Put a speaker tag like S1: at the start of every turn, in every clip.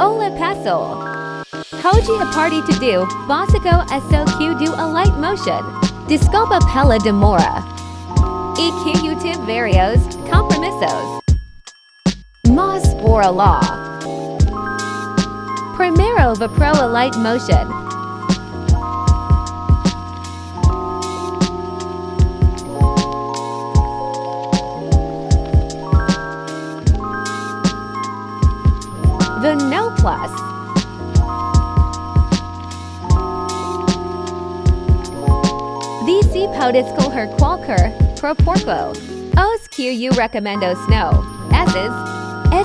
S1: Hola paso. Hoji a party to do, básico SOQ do alight motion. Desculpa pela demora. EQT varios, compromisos. Mas por lá. Primero va pro alight motion. The no plus. VC podes colher qualquer, pro porco. Os que recomendo snow, S's.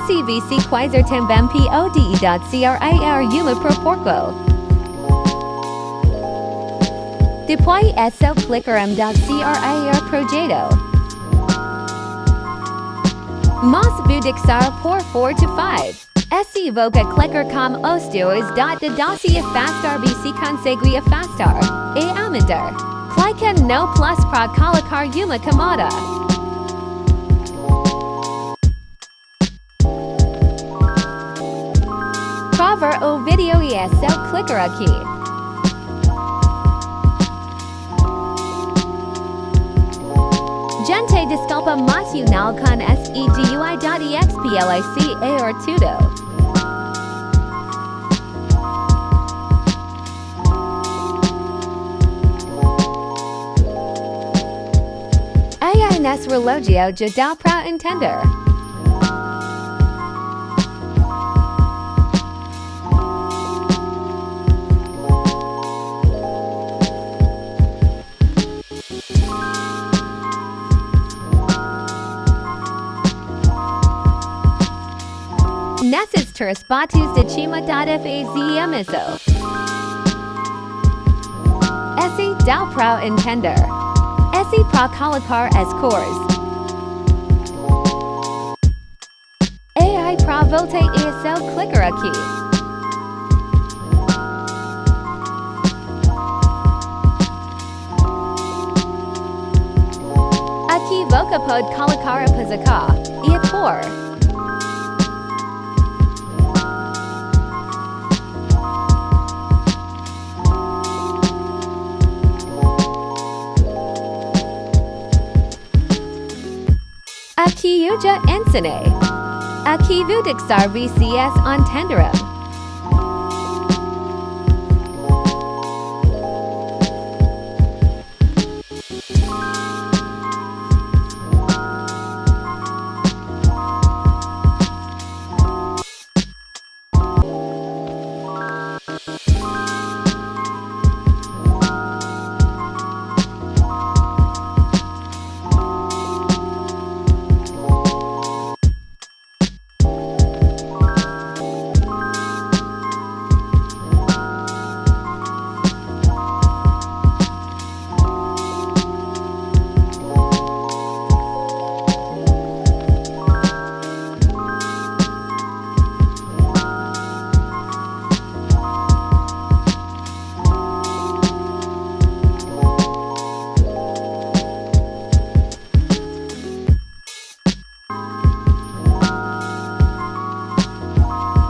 S1: SEVC quiser também pode.crir uma pro porco. Depois so clicarem.crir projeto. Mas budixar por 4 to 5. Se voca clicker com os dois de doce afastar BC consegue afastar. E aumentar. Clica no plus para colocar uma camada. Para ver o vídeo e só clicar aqui. Gente desculpa nacional com segui.explica tudo. Nesse relógio já dá para entender. Nesses três bates de cima fazemos. Esse dá para entender. Esse para colocar as cores. AI para voltar e só clicar aqui. Aqui você pode colocar a posição e a cor. Aqui eu já ensinei. Aqui vou deixar VCS entenderam.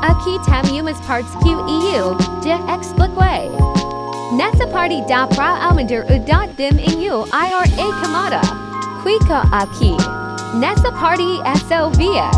S1: Aqui temos partes QEU de expliquei. Nessa parte dá para aumentar o dot dim em IRA camada. Clica aqui. Nessa parte só via.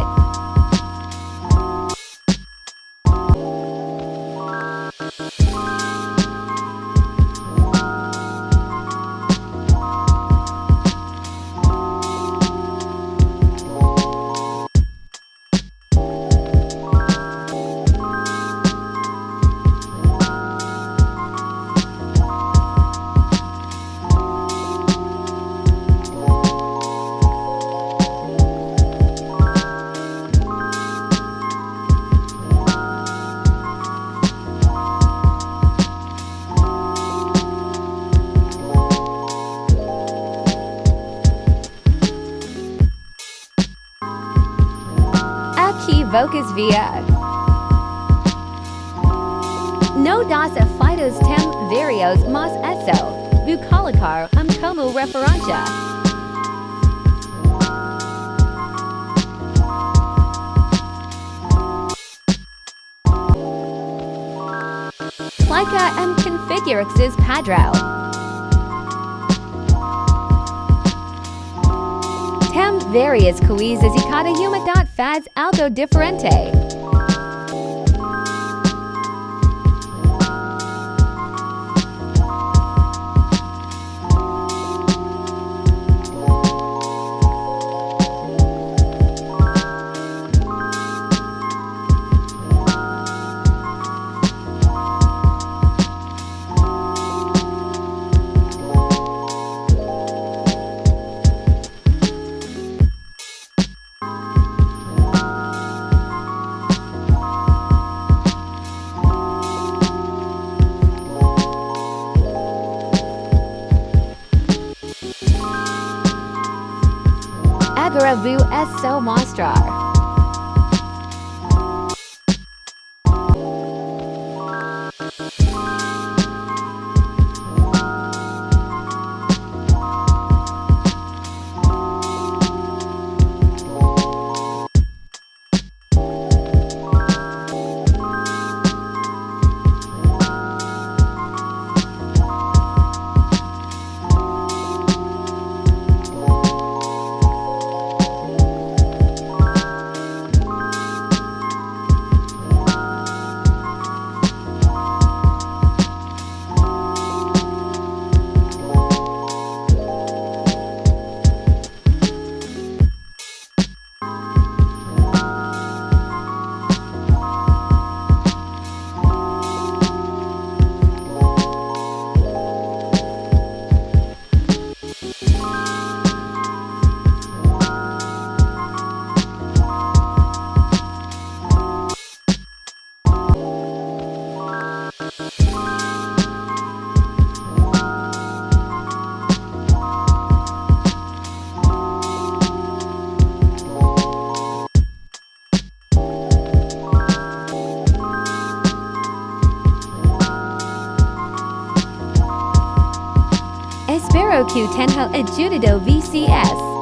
S1: Vocus via. No das fitos tem varios mas eso. Vou colocar como referência. Laika configurexes padro. Tem varias coisas e cada uma faz algo diferente. Agora vou só mostrar. Espero que tenha ajudado VCS.